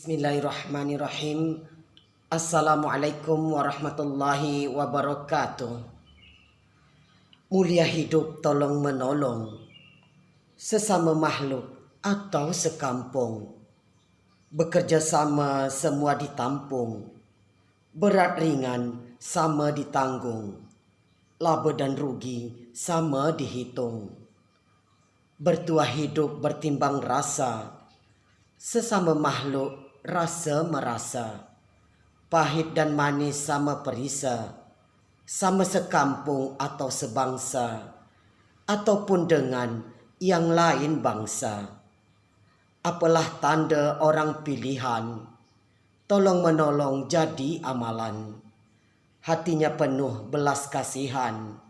Bismillahirrahmanirrahim. Assalamualaikum warahmatullahi wabarakatuh. Mulia hidup tolong menolong sesama makhluk atau sekampung. Bekerja sama semua ditampung. Berat ringan sama ditanggung. Laba dan rugi sama dihitung. Bertuah hidup bertimbang rasa. Sesama makhluk rasa merasa, pahit dan manis sama perisa, sama sekampung atau sebangsa, ataupun dengan yang lain bangsa. Apalah tanda orang pilihan, tolong menolong jadi amalan. Hatinya penuh belas kasihan,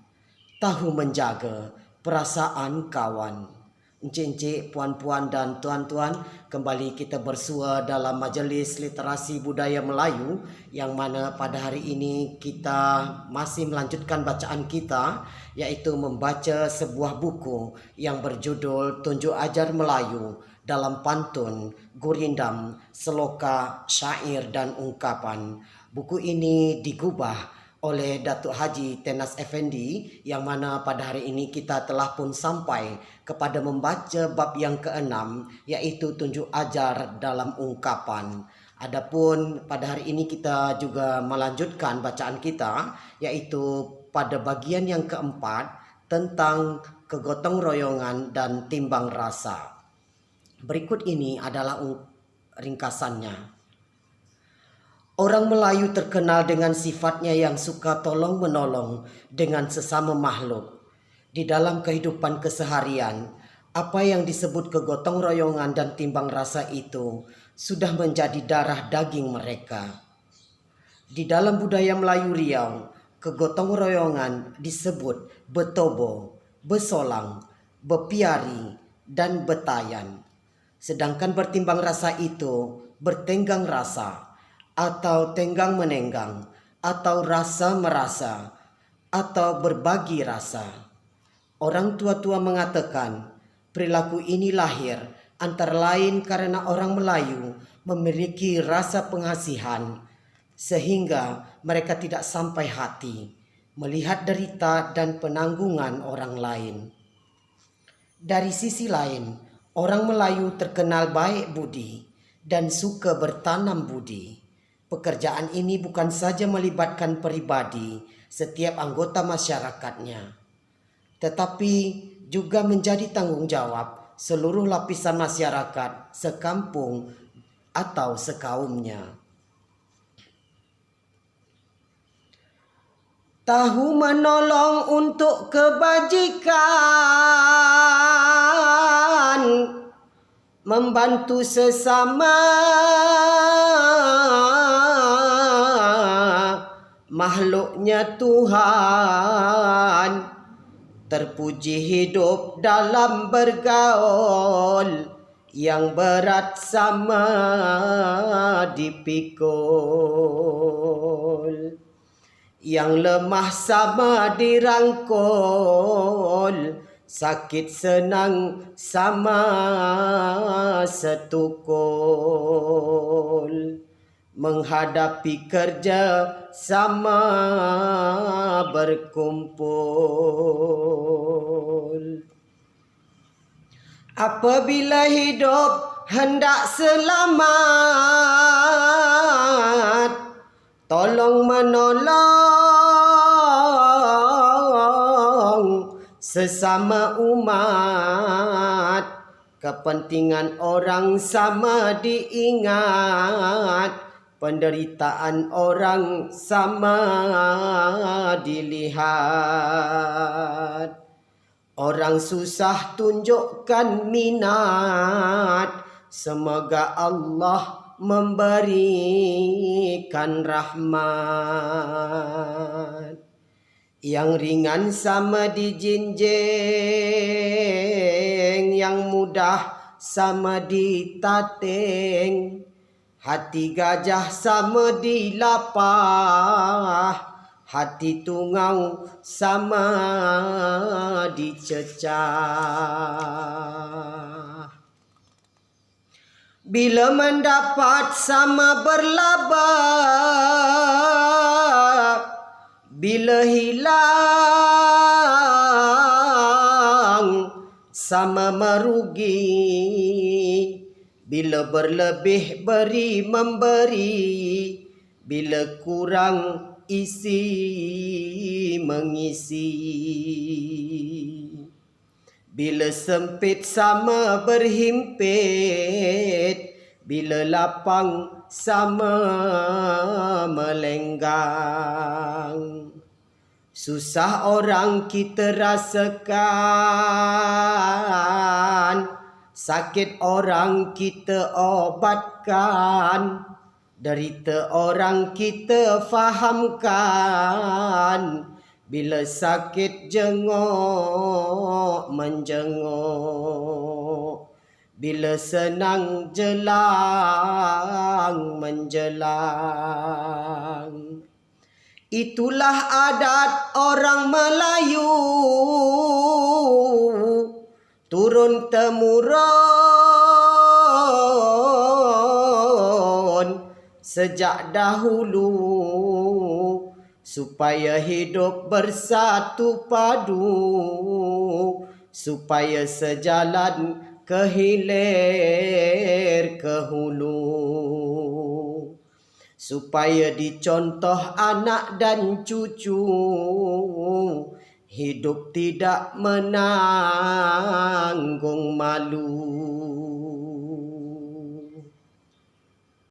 tahu menjaga perasaan kawan. Encik-encik, puan-puan dan tuan-tuan, kembali kita bersua dalam majlis literasi budaya Melayu yang mana pada hari ini kita masih melanjutkan bacaan kita, iaitu membaca sebuah buku yang berjudul Tunjuk Ajar Melayu dalam pantun, gurindam, seloka, syair dan ungkapan. Buku ini digubah oleh Datuk Haji Tenas Effendi yang mana pada hari ini kita telah pun sampai kepada membaca bab yang ke-6, iaitu tunjuk ajar dalam ungkapan. Adapun pada hari ini kita juga melanjutkan bacaan kita, iaitu pada bagian yang keempat tentang kegotong royongan dan timbang rasa. Berikut ini adalah ringkasannya. Orang Melayu terkenal dengan sifatnya yang suka tolong-menolong dengan sesama makhluk. Di dalam kehidupan keseharian, apa yang disebut kegotong royongan dan timbang rasa itu sudah menjadi darah daging mereka. Di dalam budaya Melayu Riau, kegotong royongan disebut betobo, besolang, bepiari, dan betayan. Sedangkan bertimbang rasa itu bertenggang rasa, atau tenggang menenggang, atau rasa merasa, atau berbagi rasa. Orang tua-tua mengatakan perilaku ini lahir antara lain karena orang Melayu memiliki rasa pengasihan sehingga mereka tidak sampai hati melihat derita dan penanggungan orang lain. Dari sisi lain, orang Melayu terkenal baik budi dan suka bertanam budi. Pekerjaan ini bukan saja melibatkan pribadi setiap anggota masyarakatnya, tetapi juga menjadi tanggung jawab seluruh lapisan masyarakat sekampung atau sekaumnya. Tahu menolong untuk kebajikan, membantu sesama makhluknya Tuhan, terpuji hidup dalam bergaul, yang berat sama dipikul, yang lemah sama dirangkul, sakit senang sama setukul, menghadapi kerja sama berkumpul. Apabila hidup hendak selamat, tolong menolong sesama umat. Kepentingan orang sama diingat, penderitaan orang sama dilihat. Orang susah tunjukkan minat, semoga Allah memberikan rahmat. Yang ringan sama dijinjing, yang mudah sama ditateng, hati gajah sama dilapah, hati tungau sama dicecah. Bila mendapat sama berlaba, bila hilang sama merugi. Bila berlebih beri memberi, bila kurang isi mengisi. Bila sempit sama berhimpit, bila lapang sama melenggang. Susah orang kita rasakan, sakit orang kita obatkan, derita orang kita fahamkan. Bila sakit jenguk menjenguk, bila senang jelang menjelang. Itulah adat orang Melayu, turun temurun sejak dahulu, supaya hidup bersatu padu, supaya sejalan ke hilir ke hulu, supaya dicontoh anak dan cucu, hidup tidak menanggung malu.